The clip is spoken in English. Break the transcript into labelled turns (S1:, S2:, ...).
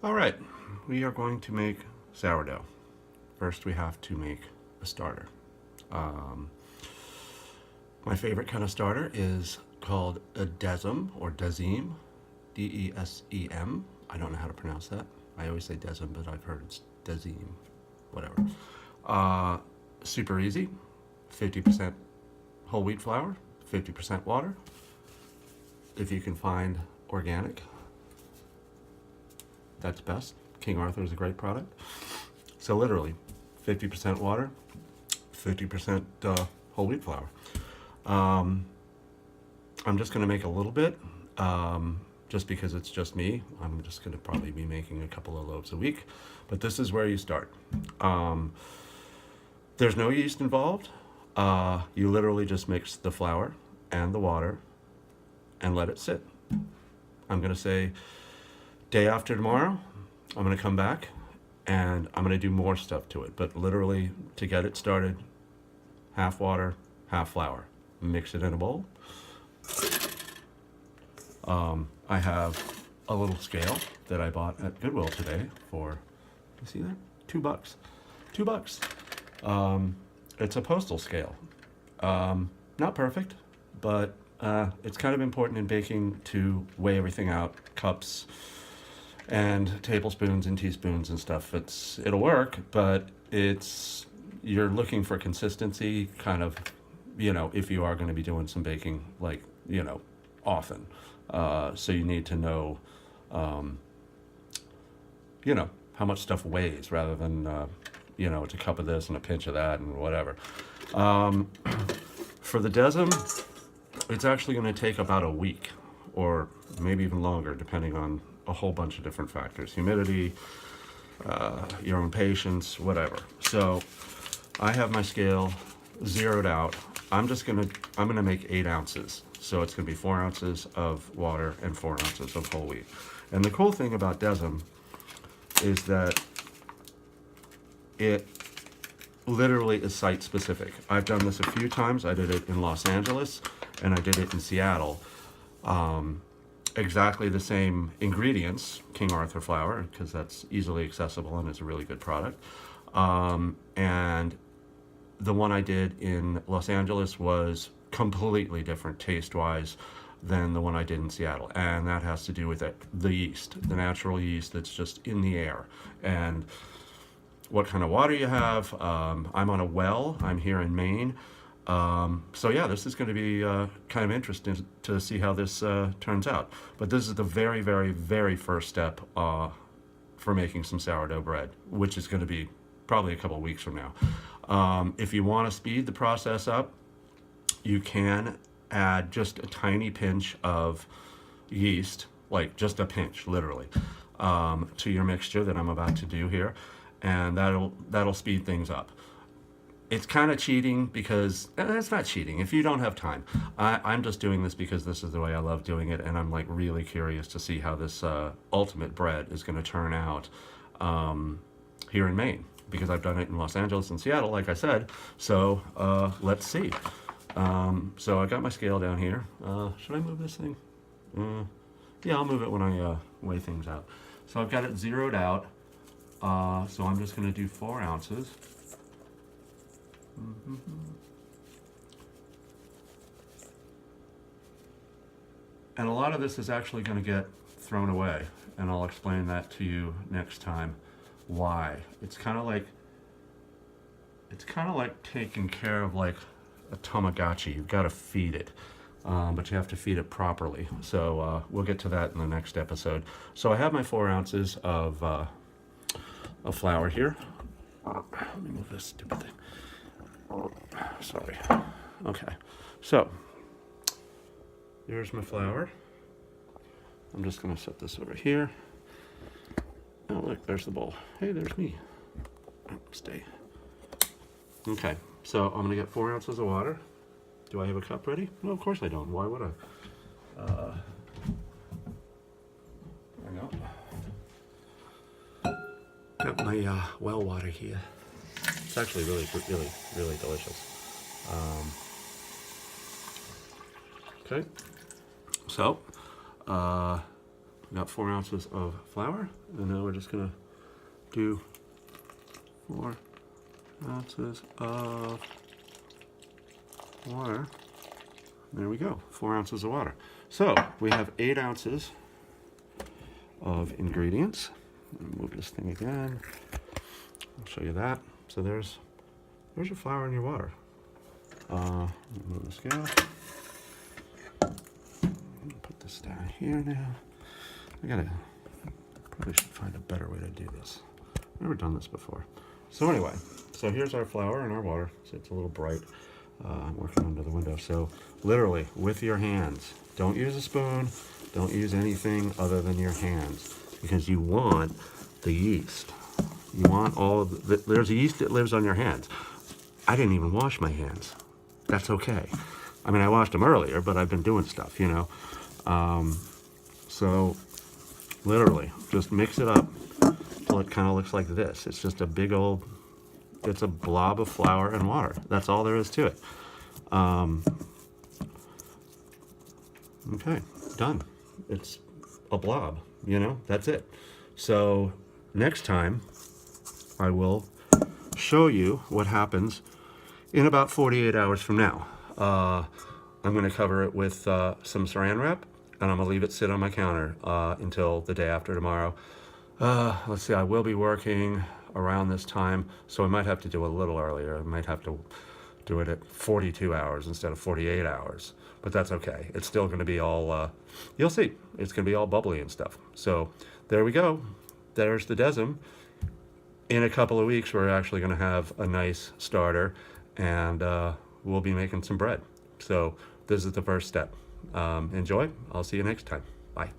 S1: All right, we are going to make sourdough. First, we have to make a starter. Um, my favorite kind of starter is called a Desem or Desem, Desem. I don't know how to pronounce that. I always say Desem, but I've heard it's Desem, whatever. Uh, Super easy. 50% whole wheat flour, 50% water. If you can find organic, that's best. King Arthur is a great product. So literally, 50% water, 50% whole wheat flour. Um, I'm just going to make a little bit, just because it's just me. I'm just going to probably be making a couple of loaves a week. But this is where you start. There's no yeast involved. You literally just mix the flour and the water and let it sit. I'm going to say day after tomorrow, I'm going to come back and I'm going to do more stuff to it. But literally, to get it started, half water, half flour. Mix it in a bowl. I have a little scale that I bought at Goodwill today for, you see that? $2. $2. It's a postal scale. Not perfect, but it's kind of important in baking to weigh everything out, cups and tablespoons and teaspoons and stuff. It'll work, but you're looking for consistency, kind of, if you are going to be doing some baking, like, often. So you need to know, how much stuff weighs rather than, it's a cup of this and a pinch of that and whatever. For the Desem, it's actually going to take about a week or maybe even longer, depending on a whole bunch of different factors. Humidity, your own patience, whatever. So I have my scale zeroed out. I'm gonna make 8 ounces. So it's gonna be 4 ounces of water and 4 ounces of whole wheat. And the cool thing about Desem is that it literally is site specific. I've done this a few times. I did it in Los Angeles and I did it in Seattle. Exactly the same ingredients, King Arthur flour, because that's easily accessible and is a really good product. And the one I did in Los Angeles was completely different taste-wise than the one I did in Seattle. And that has to do with the yeast, the natural yeast that's just in the air. And what kind of water you have. I'm on a well. I'm here in Maine. So yeah, this is going to be kind of interesting to see how this turns out. But this is the very, very, very first step for making some sourdough bread, which is going to be probably a couple of weeks from now. If you want to speed the process up, you can add just a tiny pinch of yeast, like just a pinch, literally, to your mixture that I'm about to do here, and that'll speed things up. It's kind of cheating because it's not cheating if you don't have time. I'm just doing this because this is the way I love doing it, and I'm like really curious to see how this ultimate bread is going to turn out here in Maine, because I've done it in Los Angeles and Seattle, like I said. So let's see. So I got my scale down here. Should I move this thing? Yeah, I'll move it when I weigh things out. So I've got it zeroed out. So I'm just going to do 4 ounces. And a lot of this is actually going to get thrown away, and I'll explain that to you next time why. It's kind of like taking care of like a Tamagotchi. You've got to feed it, but you have to feed it properly. So we'll get to that in the next episode. So I have my 4 ounces of flour here. Let me move this stupid thing. Sorry. Okay. So there's my flour. I'm just going to set this over here. Oh, look, there's the bowl. Hey, there's me. Stay. Okay, so I'm going to get 4 ounces of water. Do I have a cup ready? No, of course I don't. Why would I? Hang on. Got my well water here. It's actually really, really, really delicious. Okay, so We got 4 ounces of flour, and now we're just gonna do 4 ounces of water. There we go, 4 ounces of water. So we have 8 ounces of ingredients. Move this thing again. I'll show you that. So there's your flour and your water. Move the scale. Put this down here now. Probably should find a better way to do this. Never done this before. So anyway, so here's our flour and our water. So it's a little bright. I'm working under the window. So literally with your hands. Don't use a spoon. Don't use anything other than your hands, because you want the yeast. You want all of there's a yeast that lives on your hands. I didn't even wash my hands. That's okay. I mean, I washed them earlier, but I've been doing stuff, you know. So literally just mix it up till it kind of looks like this. It's just a big old, it's a blob of flour and water. That's all there is to it. Okay, done. It's a blob, you know, that's it. So next time I will show you what happens in about 48 hours from now. I'm going to cover it with some saran wrap, and I'm going to leave it sit on my counter until the day after tomorrow. Let's see, I will be working around this time, so I might have to do a little earlier. I might have to do it at 42 hours instead of 48 hours, but that's okay. It's still going to be all, you'll see, it's going to be all bubbly and stuff. So there we go. There's the Desem. In a couple of weeks, we're actually going to have a nice starter, and we'll be making some bread. So this is the first step. Enjoy. I'll see you next time. Bye.